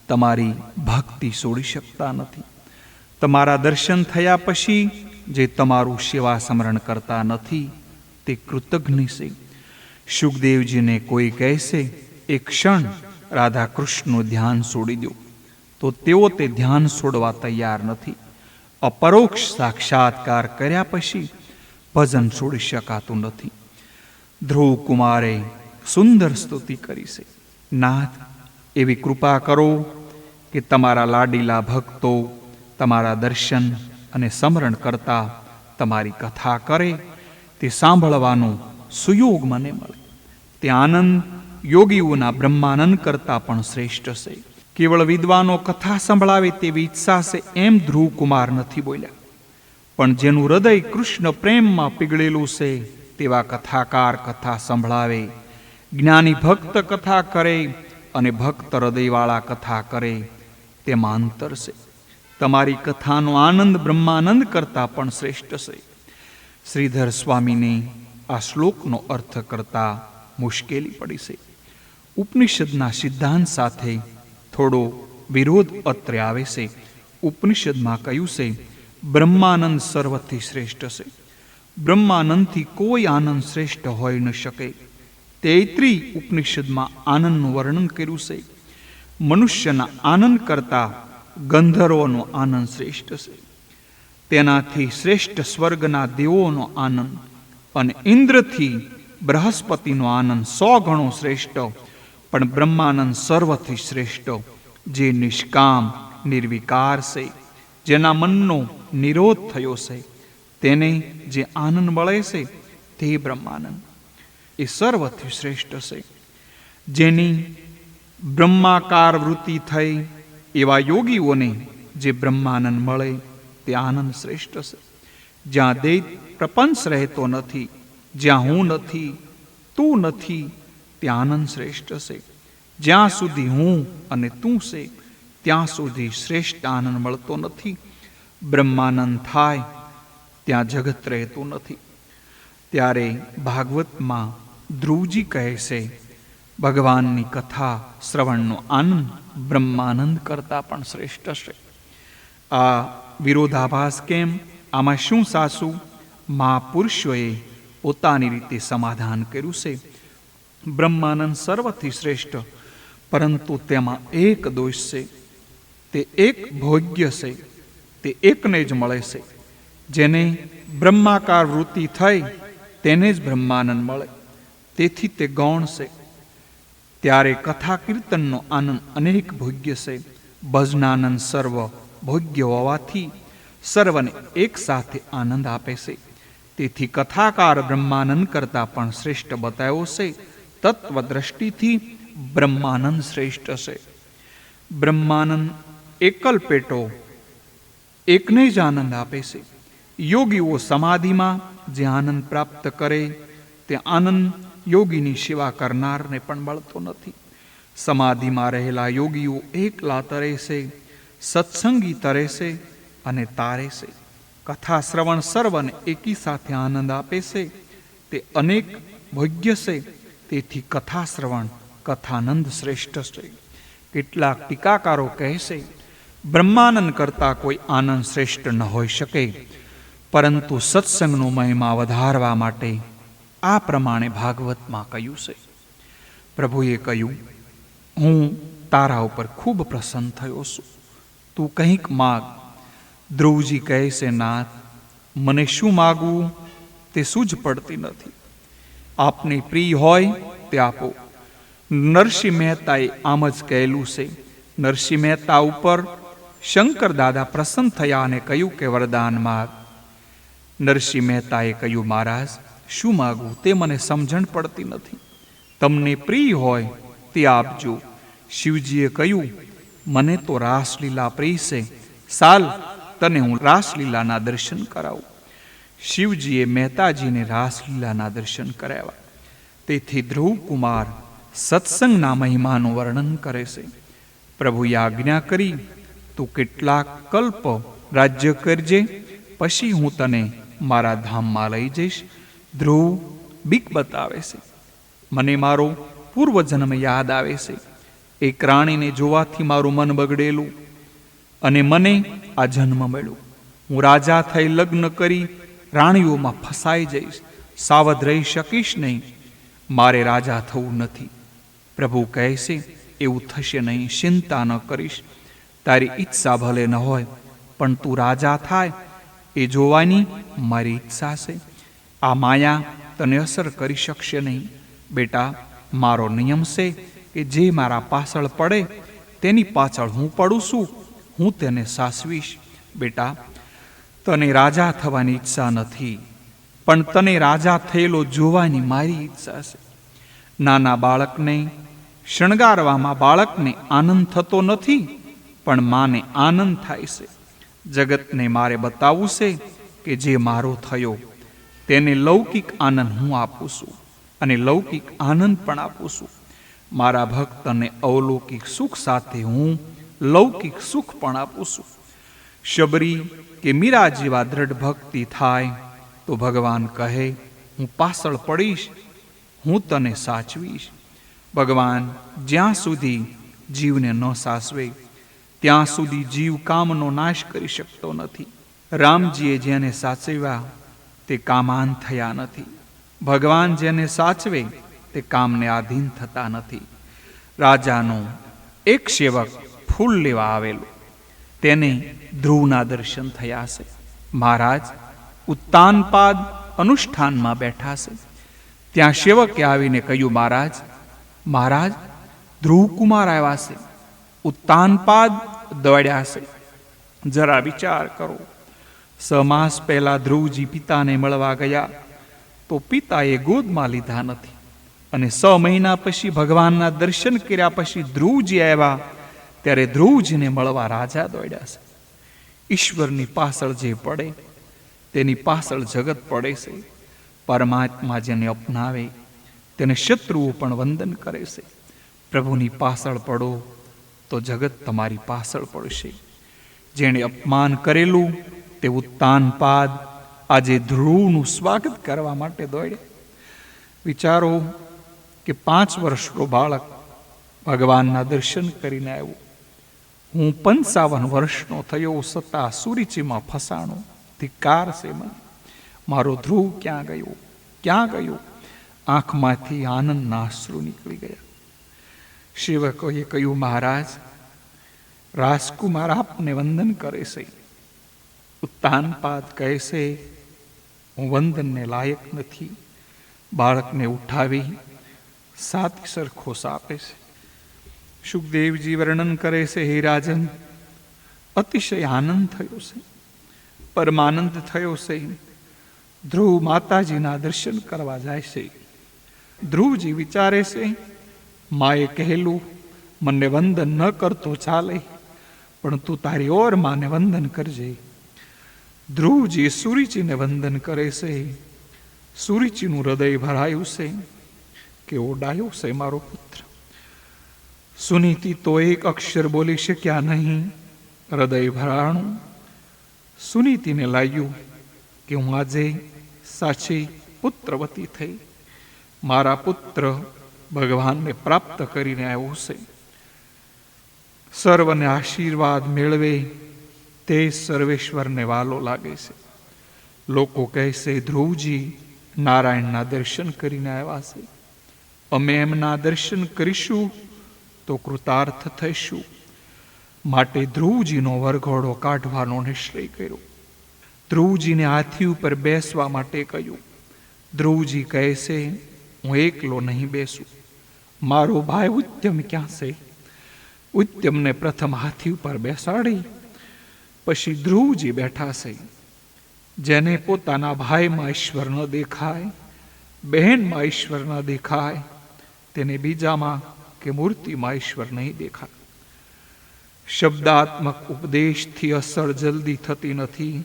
તમારી ભક્તિ છોડી શકતા નથી. તમારા દર્શન થયા પછી જે તમારું સેવા સ્મરણ કરતા નથી તે કૃતજ્ઞ છે. સુખદેવજીને કોઈ કહેશે એક ક્ષણ રાધા કૃષ્ણનું ધ્યાન છોડી દો, તો તેઓ તે ધ્યાન છોડવા તૈયાર નથી. અપરોક્ષ સાક્ષાત્કાર કર્યા પછી ભજન છોડી શકાતું નથી. ધ્રુવ કુમારે સુંદર સ્તુતિ કરી છે. નાથ, એવી કૃપા કરો કે તમારા લાડીલા ભક્તો તમારા દર્શન અને સ્મરણ કરતા તમારી કથા કરે તે સાંભળવાનો સુયોગ મને મળે. તે આનંદ યોગીઓના બ્રહ્માનંદ કરતાં પણ શ્રેષ્ઠ છે. કેવળ વિદ્વાનો કથા સંભળાવે તેવી ઈચ્છા છે એમ ધ્રુવકુમાર નથી બોલ્યા, પણ જેનું હૃદય કૃષ્ણ પ્રેમમાં પીગળેલું છે તેવા કથાકાર કથા સંભળાવે. જ્ઞાની ભક્ત કથા કરે અને ભક્ત હૃદયવાળા કથા કરે, તેમાં અંતર છે. તમારી કથાનો આનંદ બ્રહ્માનંદ કરતાં પણ શ્રેષ્ઠ છે. શ્રીધર સ્વામીને આ શ્લોકનો અર્થ કરતા મુશ્કેલી પડી છે. ઉપનિષદના સિદ્ધાંત સાથે થોડો વિરોધ અત્રે આવે છે. ઉપનિષદમાં કહ્યું છે બ્રહ્માનંદ સર્વથી શ્રેષ્ઠ છે. બ્રહ્માનંદથી કોઈ આનંદ શ્રેષ્ઠ હોઈ ન શકે. તૈત્રીય ઉપનિષદમાં આનંદનું વર્ણન કર્યું છે. મનુષ્યના આનંદ કરતાં ગંધર્વોનો આનંદ શ્રેષ્ઠ છે. તેનાથી શ્રેષ્ઠ સ્વર્ગના દેવોનો આનંદ અને ઇન્દ્રથી બૃહસ્પતિનો આનંદ 100 ગણો શ્રેષ્ઠ, પણ બ્રહ્માનંદ સર્વથી શ્રેષ્ઠ. જે નિષ્કામ નિર્વિકાર છે, જેના મનનો નિરોધ થયો છે, તેને જે આનંદ મળે છે તે બ્રહ્માનંદ એ સર્વથી શ્રેષ્ઠ છે. જેની બ્રહ્માકાર વૃત્તિ થઈ એવા યોગીઓને જે બ્રહ્માનંદ મળે તે આનંદ શ્રેષ્ઠ છે. જ્યાં દૈત પ્રપંચ રહેતો નથી, જ્યાં હું નથી, તું નથી, ત્યાં આનંદ શ્રેષ્ઠ છે. જ્યાં સુધી હું અને તું છે ત્યાં સુધી શ્રેષ્ઠ આનંદ મળતો નથી. બ્રહ્માનંદ થાય ત્યાં જગત રહેતું નથી. ત્યારે ભાગવતમાં ધ્રુવજી કહે છે, ભગવાનની કથા શ્રવણનો આનંદ બ્રહ્માનંદ કરતાં પણ શ્રેષ્ઠ છે. આ વિરોધાભાસ કેમ? આમાં શું સાસુ મહાપુરુષોએ પોતાની રીતે સમાધાન કર્યું છે. બ્રહ્માનંદ સર્વથી શ્રેષ્ઠ, પરંતુ તેમાં એક દોષ છે. તે એક ભોગ્ય છે, તે એકને જ મળે છે. જેને બ્રહ્માકાર વૃત્તિ થઈ તેને જ બ્રહ્માનંદ મળે, તેથી તે ગૌણ છે. ત્યારે કથા કીર્તનનો આનંદ અનેક ભોગ્ય છે. ભજનાનંદ સર્વ ભોગ્ય હોવાથી સર્વને એક સાથે આનંદ આપે છે. તેથી કથાકાર બ્રહ્માનંદ કરતાં પણ શ્રેષ્ઠ બતાવ્યો છે. તત્વદ્રષ્ટિથી બ્રહ્માનંદ શ્રેષ્ઠ છે. બ્રહ્માનંદ એકલ પેટો એકને જ આનંદ આપે છે. યોગીઓ સમાધિમાં જે આનંદ પ્રાપ્ત કરે તે આનંદ યોગીની સેવા કરનારને પણ મળતો નથી. સમાધિમાં રહેલા યોગીઓ એકલા તરે છે, સત્સંગી તરે છે અને તારે છે. કથા શ્રવણ સર્વને એકી સાથે આનંદ આપે છે. તે અનેક ભોગ્ય છે. તેથી કથા શ્રવણ કથાનંદ શ્રેષ્ઠ છે. કેટલાક ટીકાકારો કહે છે, બ્રહ્માનંદ કરતાં કોઈ આનંદ શ્રેષ્ઠ ન હોઈ શકે, પરંતુ સત્સંગનો મહિમા વધારવા માટે આ પ્રમાણે ભાગવતમાં કહ્યું છે. પ્રભુએ કહ્યું, હું તારા ઉપર ખૂબ પ્રસન્ન થયો છું, તું કંઈક માગ. ધ્રુવજી કહે છે, નાથ, મને શું માગવું તે સૂઝ પડતી નથી. આપને પ્રિય હોય તે આપો. નરસિંહ મહેતાએ આમ જ કહેલું છે. નરસિંહ મહેતા ઉપર શંકર દાદા પ્રસન્ન થયા અને કહ્યું કે વરદાન માગ. નરસિંહ મહેતાએ કહ્યું, મહારાજ, શું માગવું તે મને સમજણ પડતી નથી. તમને પ્રિય હોય તે આપજો. શિવજીએ કહ્યું, મને તો રાસલીલા પ્રિય છે, સાલ તને હું રાસલીલાના દર્શન કરાવું. શિવજીએ મહેતાજીને રાસલીલાના દર્શન કરાવ્યા. તેથી ધ્રુવકુમાર સત્સંગના મહિમાનું વર્ણન કરે છે. પ્રભુએ આજ્ઞા કરી, તું કેટલાક કલ્પ રાજ્ય કરજે, પછી હું તને મારા ધામમાં લઈ જઈશ. ધ્રુવ બીક બતાવે છે. મને મારો પૂર્વજન્મ યાદ આવે છે. એક રાણીને જોવાથી મારું મન બગડેલું અને મને આ જન્મ મળ્યો. હું રાજા થઈ લગ્ન કરી રાણીઓમાં ફસાઈ જઈશ, સાવધ રહી શકીશ નહીં. મારે રાજા થવું નથી. પ્રભુ કહે છે, એવું થશે નહીં, ચિંતા ન કરીશ. તારી ઈચ્છા ભલે ન હોય, પણ તું રાજા થાય એ જોવાની મારી ઈચ્છા છે. આ માયા તને અસર કરી શકશે નહીં. બેટા, મારો નિયમ છે કે જે મારા પાછળ પડે તેની પાછળ હું પડું છું, હું તેને સાસવીશ. બેટા, તને રાજા થવાની ઈચ્છા નથી, પણ તને રાજા થયેલો જોવાની મારી ઈચ્છા છે. નાના બાળકને શણગારવામાં બાળકને આનંદ થતો નથી, પણ માને આનંદ થાય છે. જગતને મારે બતાવવું છે કે જે મારો થયો તેને લૌકિક આનંદ હું આપું છું અને લૌકિક આનંદ પણ આપું છું. મારા ભક્તને અવલૌકિક સુખ સાથે હું લૌકિક સુખ પણ આપું છું. શબરી કે મીરા જેવા દ્રઢ ભક્તિ થાય તો ભગવાન કહે, હું પાછળ પડીશ, હું તને સાચવીશ. ભગવાન જ્યાં સુધી જીવને ન સાચવે ત્યાં સુધી જીવ કામનો નાશ કરી શકતો નથી. રામજીએ જેને સાચવ્યા તે કામાન થયા નથી. ભગવાન જેને સાચવે તે કામને આધીન થતા નથી. રાજાનો એક સેવક ફૂલ લેવા આવેલો, તેને ધ્રુવના દર્શન થયા છે. મહારાજ ઉત્તાનપાદ અનુષ્ઠાનમાં બેઠા છે. ત્યાં સેવકે આવીને કહ્યું, મહારાજ મહારાજ, ધ્રુવકુમાર આવ્યા છે, ઉત્તાનપાદ દોડ્યા છે. જરા વિચાર કરો. 6 માસ પહેલા ધ્રુવજી પિતાને મળવા ગયા તો પિતાએ ગોદમાં લીધા નથી, અને 6 મહિના પછી ભગવાનના દર્શન કર્યા પછી ધ્રુવજી આવ્યા ત્યારે ધ્રુવજીને મળવા રાજા દોડ્યા છે. ઈશ્વરની પાછળ જે પડે તેની પાછળ જગત પડે છે. પરમાત્મા જેને અપનાવે તેને શત્રુઓ પણ વંદન કરે છે. પ્રભુની પાછળ પડો તો જગત તમારી પાછળ પડશે. જેણે અપમાન કરેલું તે ઉત્તાનપાદ આજે ધ્રુવનું સ્વાગત કરવા માટે દોડ્યા. વિચારો કે 5 વર્ષનો બાળક ભગવાનના દર્શન કરીને આવ્યો. હું 55 વર્ષનો થયો છતાં સુરીચીમાં ફસાણો. ધિક્કાર છે મને. મારો ધ્રુવ ક્યાં ગયો, ક્યાં ગયો? આંખમાંથી આનંદના અશ્રુ નીકળી ગયા. સેવકોએ કહ્યું, મહારાજ, રાજકુમાર આપને વંદન કરે છે. ઉત્તાનપાદ કહે છે, હું વંદનને લાયક નથી. બાળકને ઉઠાવી 7 સરખો આપે છે. સુખદેવજી વર્ણન કરે છે, હે રાજન, અતિશય આનંદ થયો છે, પરમાનંદ થયો છે. ધ્રુવ માતાજીના દર્શન કરવા જાય છે. ધ્રુવજી વિચારે છે, માએ કહેલું મને વંદન ન કરતો ચાલે, પણ તું તારી ઓર માને વંદન કરજે. ધ્રુવજી સુરીચીને વંદન કરે છે. સુરીચીનું હૃદય ભરાયું છે. કેવો ડાયો છે મારો પુત્ર. સુનીતિ તો એક અક્ષર બોલી શક્યા નહીં, હૃદય ભરાણું. સુનીતિને લાગ્યું કે હું આજે સાચી પુત્રવતી થઈ. મારા પુત્ર ભગવાનને પ્રાપ્ત કરીને આવ્યો છે. સર્વને આશીર્વાદ મેળવે તે સર્વેશ્વરને વાલો લાગે છે. લોકો કહે છે, ધ્રુવજી નારાયણના દર્શન કરીને આવ્યા છે. અમે એમના દર્શન કરીશું તો કૃતાર્થ થઈશું. માટે ધ્રુવજીનો વરઘોડો કાઢવાનો નિશ્ચય કર્યો. ધ્રુવજીને હાથી ઉપર બેસવા માટે કહ્યું. ધ્રુવજી કહે છે, હું એકલો નહીં બેસું. મારો ભાઈ ઉત્તમ ક્યાં છે? ઉત્તમને પ્રથમ હાથી ઉપર બેસાડી પછી ધ્રુવજી બેઠા છે. જેને પોતાના ભાઈમાં ઈશ્વર ન દેખાય, બહેનમાં ઈશ્વર ન દેખાય, તેને બીજામાં કે મૂર્તિમાં ઈશ્વર નહીં દેખાય. શબ્દાત્મક ઉપદેશથી અસર જલ્દી થતી નથી,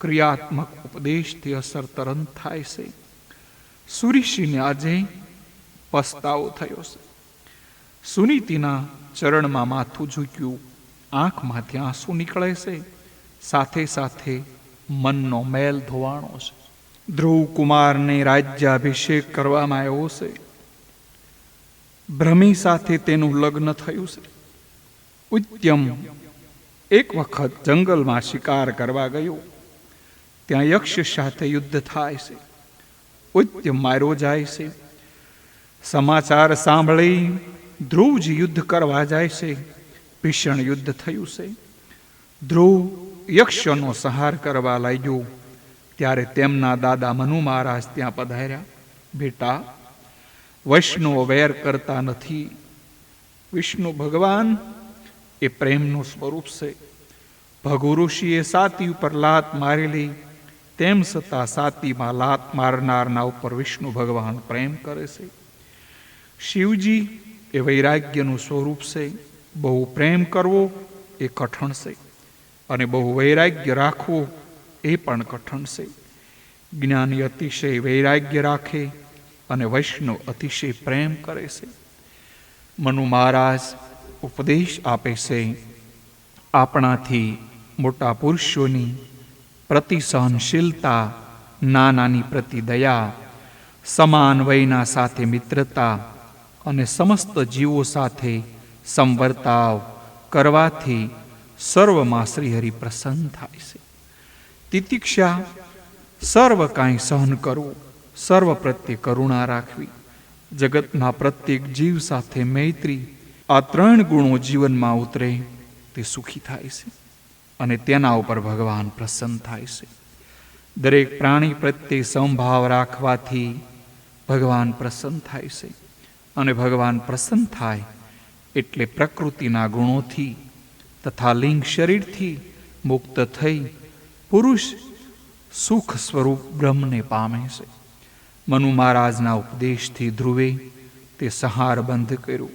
ક્રિયાત્મક ઉપદેશથી અસર તરત થાય છે. સુરીષીને આજે પસ્તાવો થયો છે. સુનીતિના ચરણમાં માથું ઝૂક્યું, આંખમાંથી આંસુ નીકળે છે. સાથે સાથે મનનો મેલ ધોવાણો છે. ધ્રુવ કુમારને રાજ્યાભિષેક કરવામાં આવ્યો છે. ભ્રમી સાથે તેનું લગ્ન થયું છે. ઉત્તમ એક વખત જંગલમાં શિકાર કરવા ગયો. ત્યાં યક્ષ સાથે યુદ્ધ થાય છે. ઉત્તમ માર્યો જાય છે. સમાચાર સાંભળી ધ્રુવજી યુદ્ધ કરવા જાય છે. ભીષણ યુદ્ધ થયું છે. ધ્રુવ યક્ષનો સંહાર કરવા લાગ્યો ત્યારે તેમના દાદા મનુ મહારાજ ત્યાં પધાર્યા. બેટા, વૈષ્ણવ વેર કરતા નથી. વિષ્ણુ ભગવાન એ પ્રેમનું સ્વરૂપ છે. ભગુ ઋષિએ સાતી ઉપર લાત મારેલી, તેમ છતાં સાતીમાં લાત મારનારના ઉપર વિષ્ણુ ભગવાન પ્રેમ કરે છે. શિવજી એ વૈરાગ્યનું સ્વરૂપ છે. બહુ પ્રેમ કરવો એ કઠણ છે, અને બહુ વૈરાગ્ય રાખવું એ પણ કઠણ છે. જ્ઞાની અતિશય વૈરાગ્ય રાખે અને વૈષ્ણવ અતિશય પ્રેમ કરે છે. મનુ મહારાજ ઉપદેશ આપે છે, આપણાથી મોટા પુરુષોની પ્રતિ સહનશીલતા, નાનાની પ્રતિ દયા, સમાન વયના સાથે મિત્રતા અને સમસ્ત જીવો સાથે સંવર્તાવ કરવાથી સર્વમાં શ્રીહરિ પ્રસન્ન થાય છે. તિતિક્ષા, સર્વ કાંઈ સહન કરવું, સર્વ પ્રત્યે કરુણા રાખવી, જગતના પ્રત્યેક જીવ સાથે મૈત્રી, આ 3 ગુણો જીવનમાં ઉતરે તે સુખી થાય છે અને તેના ઉપર ભગવાન પ્રસન્ન થાય છે. દરેક પ્રાણી પ્રત્યે સમભાવ રાખવાથી ભગવાન પ્રસન્ન થાય છે. અને ભગવાન પ્રસન્ન થાય એટલે પ્રકૃતિના ગુણોથી તથા લિંગ શરીરથી મુક્ત થઈ પુરુષ સુખ સ્વરૂપ બ્રહ્મને પામે છે. મનુ મહારાજના ઉપદેશથી ધ્રુવે તે સંહાર બંધ કર્યો.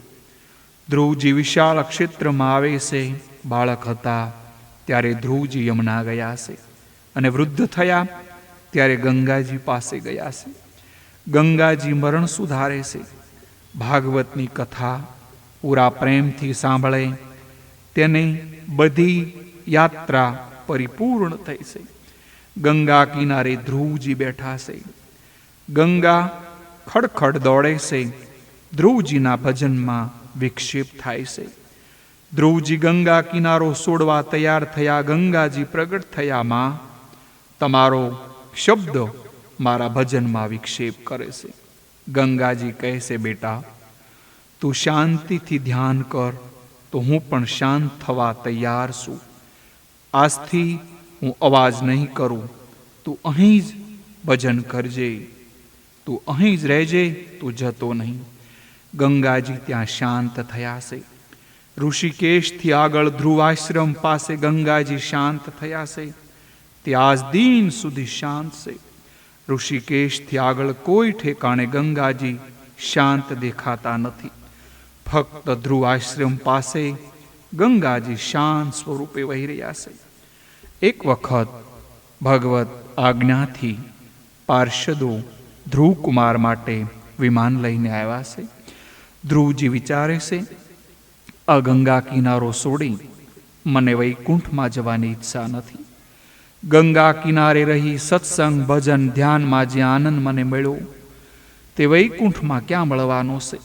ધ્રુવજી વિશાળ ક્ષેત્રમાં આવે છે. બાળક હતા ત્યારે ધ્રુવજી યમુના ગયા છે, અને વૃદ્ધ થયા ત્યારે ગંગાજી પાસે ગયા છે. ગંગાજી મરણ સુધારે છે. ભાગવતની કથા પૂરા પ્રેમથી સાંભળે તેને બધી યાત્રા પરિપૂર્ણ થઈ છે. ગંગા કિનારે ધ્રુવજી બેઠા છે. ગંગા ખડખડ દોડે છે. ધ્રુવજીના ભજનમાં વિક્ષેપ થાય છે. ધ્રુવજી ગંગા કિનારો છોડવા તૈયાર થયા. ગંગાજી પ્રગટ થયા. માં, તમારો શબ્દ મારા ભજનમાં વિક્ષેપ કરે છે. ગંગાજી કહે છે, બેટા તું શાંતિથી ધ્યાન કર તો હું પણ શાંત થવા તૈયાર છું. આજથી હું અવાજ નહીં કરું. તું અહીં જ ભજન કરજે. તું અહીં જ રહેજે, તું જતો નહીં. ગંગાજી ત્યાં શાંત થયા છે. ઋષિકેશથી આગળ ધ્રુવાશ્રમ પાસે ગંગાજી શાંત થયા છે. તે આજ દિન સુધી શાંત છે. ઋષિકેશથી આગળ કોઈ ઠેકાણે ગંગાજી શાંત દેખાતા નથી. ફક્ત ધ્રુવાશ્રમ પાસે ગંગાજી શાંત સ્વરૂપે વહી રહ્યા છે. એક વખત ભગવત આજ્ઞાથી પાર્ષદો ધ્રુવકુમાર માટે વિમાન લઈને આવ્યા છે. ધ્રુવજી વિચારે છે, આ ગંગા કિનારો છોડી મને વૈકુંઠમાં જવાની ઈચ્છા નથી. ગંગા કિનારે રહી સત્સંગ ભજન ધ્યાનમાં જે આનંદ મને મળ્યો તે વૈકુંઠમાં ક્યાં મળવાનો છે.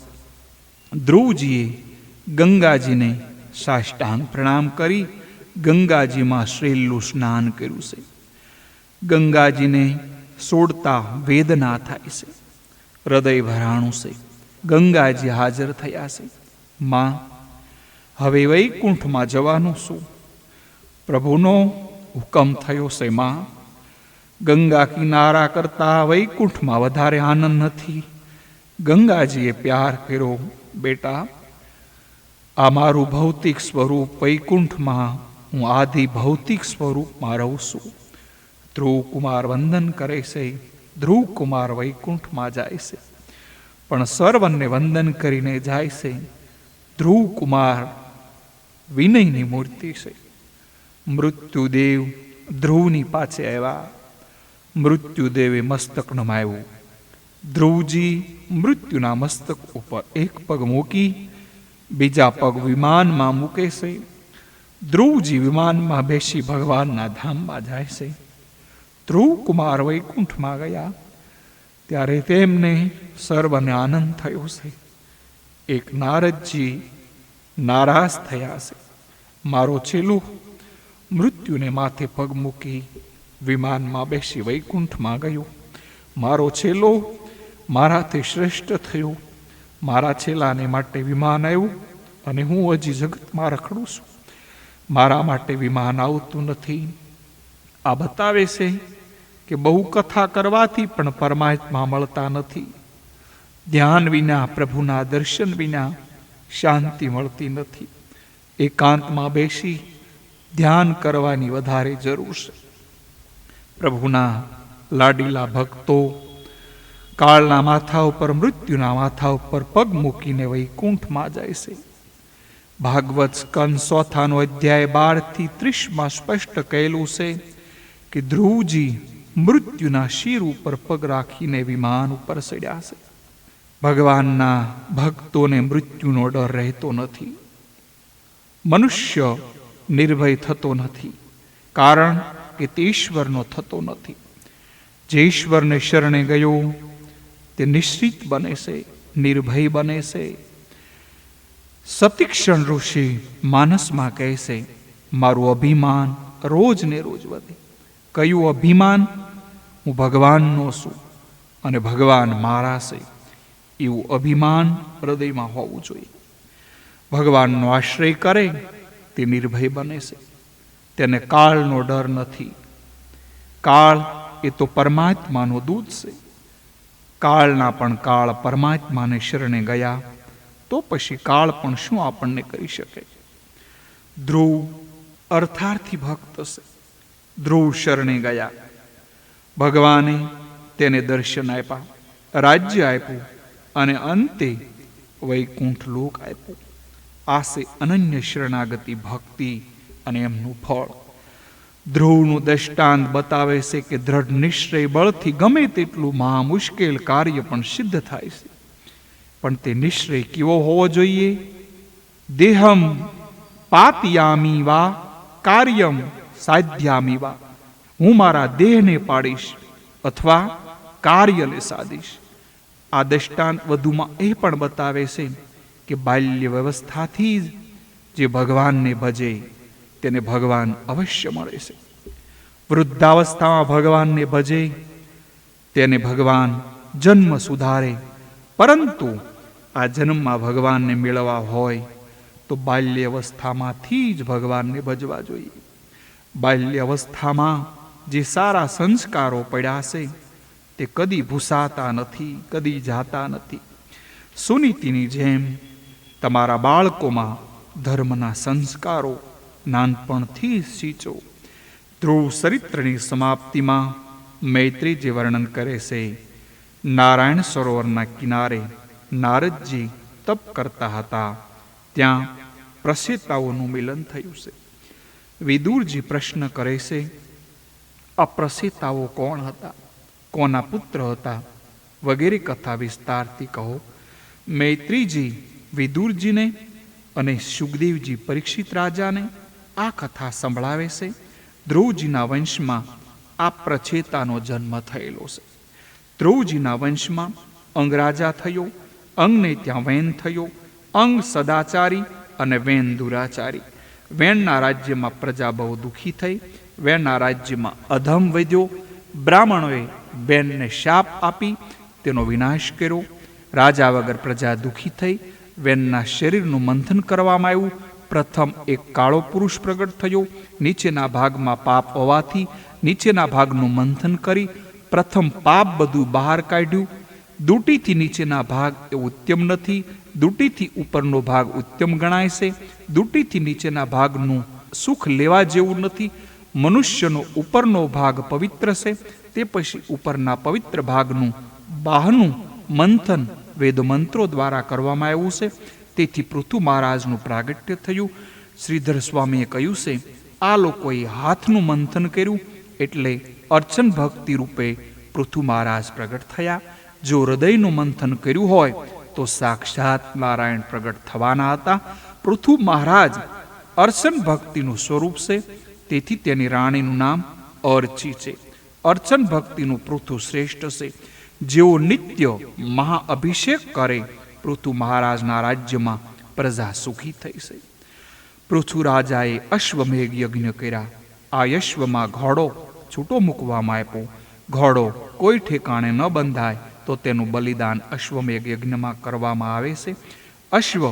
ધ્રુવજીએ ગંગાજીને સાષ્ટાંગ પ્રણામ કરી ગંગાજીમાં શ્રેલું સ્નાન કર્યું છે. ગંગાજીને સોડતા વેદના થાય છે. હૃદય ભરાણું છે. ગંગાજી હાજર થયા છે. માં, હવે વૈકુંઠમાં જવાનું શું? પ્રભુનો હુકમ થયો છે. માં, ગંગા કિનારા કરતા વૈકુંઠમાં વધારે આનંદ નથી. ગંગાજીએ પ્યાર કર્યો. બેટા, આ મારું ભૌતિક સ્વરૂપ વૈકુંઠમાં હું આદિ ભૌતિક સ્વરૂપમાં રહું છું. ધ્રુવકુમાર વંદન કરે છે. ધ્રુવકુમાર વૈકુંઠમાં જાય છે, પણ સર્વને વંદન કરીને જાય છે. ધ્રુવકુમાર વિનયની મૂર્તિ છે. મૃત્યુદેવ ધ્રુવની પાસે આવ્યા. મૃત્યુદેવે મસ્તક નમાવ્યું. ધ્રુવજી મૃત્યુના મસ્તક ઉપર એક પગ મૂકી બીજા પગ વિમાનમાં મૂકે છે. ધ્રુવજી વિમાનમાં બેસી ભગવાનના ધામમાં જાય છે. ધ્રુવકુમાર વૈકુંઠમાં ગયા ત્યારે તેમને સર્વને આનંદ થયો છે. એક નારદજી નારાજ થયા છે. મારો ચેલો મૃત્યુને માથે પગ મૂકી વિમાનમાં બેસી વૈકુંઠમાં ગયો. મારો ચેલો મારાથી શ્રેષ્ઠ થયો. મારા ચેલાને માટે વિમાન આવ્યું અને હું હજી જગતમાં રખડું છું. મારા માટે વિમાન આવતું નથી. આ બતાવે છે કે બહુ કથા કરવાથી પણ પરમાત્મા મળતા નથી. ધ્યાન વિના, પ્રભુના દર્શન વિના શાંતિ મળતી નથી. એકાંતમાં બેસી ધ્યાન કરવાની વધારે જરૂર છે. પ્રભુના લાડીલા ભક્તો કાળના માથા ઉપર, મૃત્યુના માથા ઉપર પગ મૂકીને વૈકુંઠમાં જાય છે. ભાગવત સ્કંદ 4 અધ્યાય 12-30 સ્પષ્ટ કહેલું છે કે ધ્રુવજી મૃત્યુના શિર ઉપર પગ રાખીને વિમાન ઉપર ચડ્યા છે. ભગવાનના ભક્તોને મૃત્યુનો ડર રહેતો નથી. મનુષ્ય નિર્ભય થતો નથી, કારણ કે તે ઈશ્વરનો થતો નથી. જે ઈશ્વરને શરણે ગયો તે નિશ્ચિત બને છે, નિર્ભય બને છે. સતીક્ષણ ઋષિ માનસમાં કહે છે, મારું અભિમાન રોજ ને રોજ વધે. કયું અભિમાન? હું ભગવાનનો છું અને ભગવાન મારા છે, એવું અભિમાન હૃદયમાં હોવું જોઈએ. ભગવાનનો આશ્રય કરે તે નિર્ભય બને છે. તેને કાળનો ડર નથી. કાળ એ તો પરમાત્માનો દૂત છે. કાળના પણ કાળ પરમાત્માને શરણે ગયા તો પછી કાળ પણ શું આપણને કરી શકે? ધ્રુવ અર્થાર્થી ભક્ત છે. ધ્રુવ શરણે ગયા, ભગવાને તેને દર્શન આપ્યા, રાજ્ય આપ્યું અને અંતે વૈકુંઠ લોક આપ્યો. આ છે અનન્ય શરણાગતિ ભક્તિ અને એમનું ફળ. ધ્રુવનું દ્રષ્ટાંત બતાવે છે કે દ્રઢ નિશ્ચય બળથી ગમે તેટલું મહા મુશ્કેલ કાર્ય પણ સિદ્ધ થાય છે. પણ તે નિશ્ચય કેવો હોવો જોઈએ? દેહમ પાતયામી વા કાર્યમ સાધ્યામી વા. હું મારા દેહને પાડીશ અથવા કાર્યને સાધીશ. આ દ્રષ્ટાંત વધુમાં એ પણ બતાવે છે કે બાલ્ય વ્યવસ્થાથી જ જે ભગવાનને ભજે તેને ભગવાન અવશ્ય મળે છે. વૃદ્ધાવસ્થામાં ભગવાનને ભજે તેને ભગવાન જન્મ સુધારે. પરંતુ આ જન્મમાં ભગવાનને મેળવવા હોય તો બાલ્ય અવસ્થામાંથી જ ભગવાનને ભજવા જોઈએ. બાલ્ય અવસ્થામાં જે સારા સંસ્કારો પડ્યા છે તે કદી ભૂસાતા નથી, કદી જાતા નથી. સુનીતિની જેમ તમારા બાળકોમાં ધર્મના સંસ્કારો નાનપણથી સિંચો. ધ્રુવ ચરિત્રની સમાપ્તિમાં મૈત્રીજી વર્ણન કરે છે. નારાયણ સરોવરના કિનારે નારદજી તપ કરતા હતા. ત્યાં પ્રસેતાઓનું મિલન થયું છે. વિદુરજી પ્રશ્ન કરે છે, આ પ્રસેતાઓ કોણ હતા, કોના પુત્ર હતા વગેરે કથા વિસ્તારથી કહો. મૈત્રીજી વિદુરજીને અને સુખદેવજી પરીક્ષિત રાજાને આ કથા સંભળાવે છે. ધ્રુવજીના વંશમાં આ પ્રચેતાનો જન્મ થયેલો છે. ધ્રુવજીના વંશમાં અંગ રાજા થયો, અંગને ત્યાં વેન થયો. અંગ સદાચારી અને વેન દુરાચારી. વેણના રાજ્યમાં પ્રજા બહુ દુઃખી થઈ. વેણના રાજ્યમાં અધમ વધ્યો. બ્રાહ્મણોએ બેનને શાપ આપી તેનો વિનાશ કર્યો. રાજા વગર પ્રજા દુઃખી થઈ. વેનના શરીરનું મંથન કરવામાં આવ્યું. પ્રથમ એક કાળો પુરુષ પ્રગટ થયો. નીચેના ભાગમાં પાપ હોવાથી નીચેના ભાગનું મંથન કરી પ્રથમ પાપ બધું બહાર કાઢ્યું. દુટીથી નીચેના ભાગ એ ઉત્તમ નથી, દુટીથી ઉપરનો ભાગ ઉત્તમ ગણાય છે. દુટીથી નીચેના ભાગનું સુખ લેવા જેવું નથી. મનુષ્યનો ઉપરનો ભાગ પવિત્ર છે, તે પછી ઉપરના પવિત્ર ભાગનું બહારનું મંથન વેદમંત્રો દ્વારા કરવામાં આવ્યું છે. તેથી પૃથુ મહારાજનું પ્રાગટ્ય થયું. શ્રીધર સ્વામીએ કહ્યું છે, આ લોકોએ હાથનું મંથન કર્યું એટલે અર્ચન ભક્તિ રૂપે પૃથુ મહારાજ પ્રગટ થયા. જો હૃદયનું મંથન કર્યું હોય તો સાક્ષાત નારાયણ પ્રગટ થવાના હતા. પૃથુ મહારાજ અર્ચન ભક્તિનું સ્વરૂપ છે, તેથી તેની રાણીનું નામ અર્ચી છે. અર્ચન ભક્તિનું પૃથુ શ્રેષ્ઠ છે. જેઓ નિત્ય મહાઅભિષેક કરે પૃથુ મહારાજના રાજ્યમાં પ્રજા સુખી થઈ છે. પૃથુ રાજાએ અશ્વમેઘ યજ્ઞ કર્યા. આ અશ્વમાં ઘોડો છૂટો મૂકવામાં આવ્યો. ઘોડો કોઈ ઠેકાણે ન બંધાય તો તેનું બલિદાન અશ્વમેઘ યજ્ઞમાં કરવામાં આવે છે. અશ્વ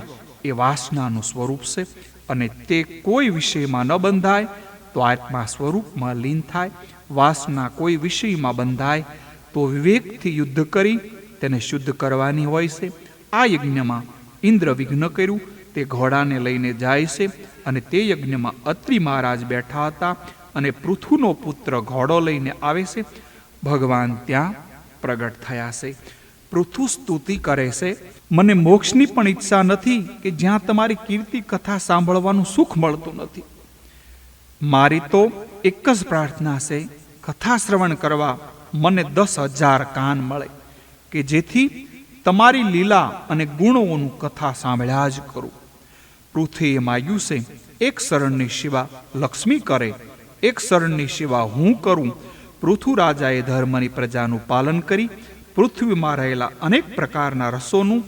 એ વાસનાનું સ્વરૂપ છે અને તે કોઈ વિષયમાં ન બંધાય તો આત્મા સ્વરૂપમાં લીન થાય. વાસના કોઈ વિષયમાં બંધાય તો વિવેકથી યુદ્ધ કરી તેને શુદ્ધ કરવાની હોય છે. આ યજ્ઞમાં ઇન્દ્ર વિઘ્ન કર્યું. તે ઘોડાને લઈને જાય છે અને તે યજ્ઞમાં અત્રિ મહારાજ બેઠા હતા અને પૃથુનો પુત્ર ઘોડો લઈને આવે છે. ભગવાન ત્યાં પ્રગટ થયા છે. પૃથુ સ્તુતિ કરે છે, મને મોક્ષની પણ ઈચ્છા નથી કે જ્યાં તમારી કીર્તિ કથા સાંભળવાનું સુખ મળતું નથી. મારી તો એક જ પ્રાર્થના છે, કથા શ્રવણ કરવા મને 10,000 કાન મળે કે જેથી તમારી લીલા અને ગુણોનું કથા સાંભળ્યા જ કરું. પૃથ્વીએ માગ્યું છે, એક શરણની સેવા લક્ષ્મી કરે, એક શરણની સેવા હું કરું. પૃથુ રાજાએ ધર્મની પ્રજાનું પાલન કરી પૃથ્વીમાં રહેલા અનેક પ્રકારના રસોનું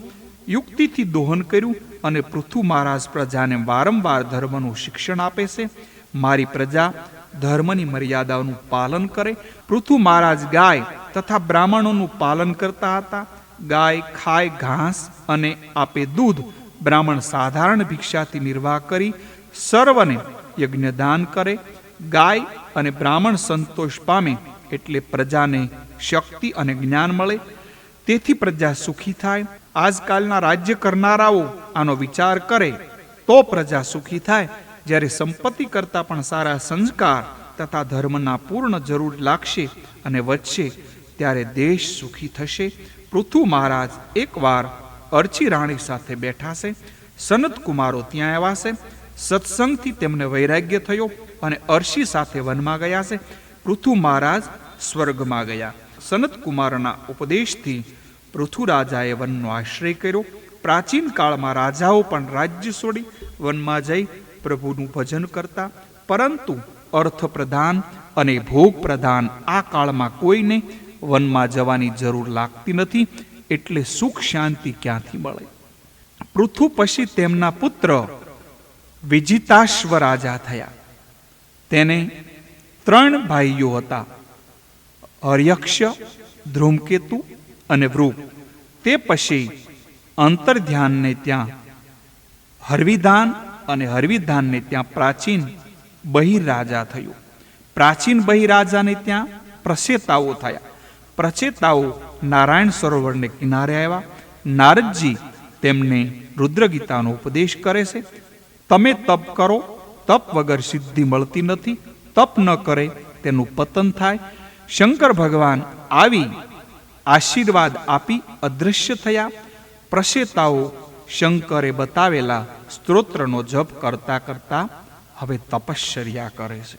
યુક્તિથી દોહન કર્યું અને પૃથુ મહારાજ પ્રજાને વારંવાર ધર્મનું શિક્ષણ આપે છે. મારી પ્રજા ધર્મની મર્યાદાઓનું પાલન કરે. પૃથુ મહારાજ ગાય તથા બ્રાહ્મણોનું પાલન કરતા હતા. ગાય ખાય ઘાસ અને આપે દૂધ. બ્રાહ્મણ સાધારણ ભિક્ષાથી નિર્વાહ કરી સર્વને યજ્ઞદાન કરે. ગાય અને બ્રાહ્મણ સંતોષ પામે એટલે પ્રજાને શક્તિ અને જ્ઞાન મળે. તેથી પ્રજા સુખી થાય. આજકાલના રાજ્ય કરનારાઓ આનો વિચાર કરે તો પ્રજા સુખી થાય. જ્યારે સંપત્તિ કરતાં પણ સારા સંસ્કાર તથા ધર્મના પૂર્ણ જરૂર લાગશે અને વધશે ત્યારે દેશ સુખી થશે. પૃથુ મહારાજ એકવાર અર્ચી રાણી સાથે બેઠા છે. સનત કુમારો ત્યાં આવ્યા છે. સત્સંગથી તેમને વૈરાગ્ય થયો અને અર્શી સાથે વનમાં ગયા છે. પૃથુ મહારાજ સ્વર્ગમાં ગયા. સનત કુમારના ઉપદેશથી પૃથુ રાજાએ વનનો આશ્રય કર્યો. પ્રાચીન કાળમાં રાજાઓ પણ રાજ્ય છોડી વનમાં જઈ પ્રભુનું ભજન કરતા, પરંતુ અર્થ પ્રધાન અને ભોગ પ્રધાન આ કાળમાં કોઈને વનમાં જવાની જરૂર લાગતી નથી. એટલે સુખ શાંતિ ક્યાંથી મળે? પૃથુ પછી તેમના પુત્ર વિજિતાશ્વ રાજા થયા. તેને 3 ભાઈઓ હતા, હર્યક્ષ, ધ્રુમકેતુ અને વૃક. તે પછી અંતર્ધ્યાનને ત્યાં હરવિધાન અને હરવિધાનને ત્યાં પ્રાચીન બહિરાજા થયું. પ્રાચીન બહિરાજાને ત્યાં પ્રચેતાઓ થયા. પ્રચેતાઓ નારાયણ સરોવરને કિનારે આવ્યા. નારદજી તેમને રુદ્રગીતાનો ઉપદેશ કરે છે. તમે તપ કરો, તપ વગર સિદ્ધિ મળતી નથી. તપ ન કરે તેનું પતન થાય. શંકર ભગવાન આવી આશીર્વાદ આપી અદૃશ્ય થયા. પ્રચેતાઓ શંકરે બતાવેલા સ્ત્રોત્રનો જપ કરતા કરતા હવે તપશ્ચર્યા કરે છે.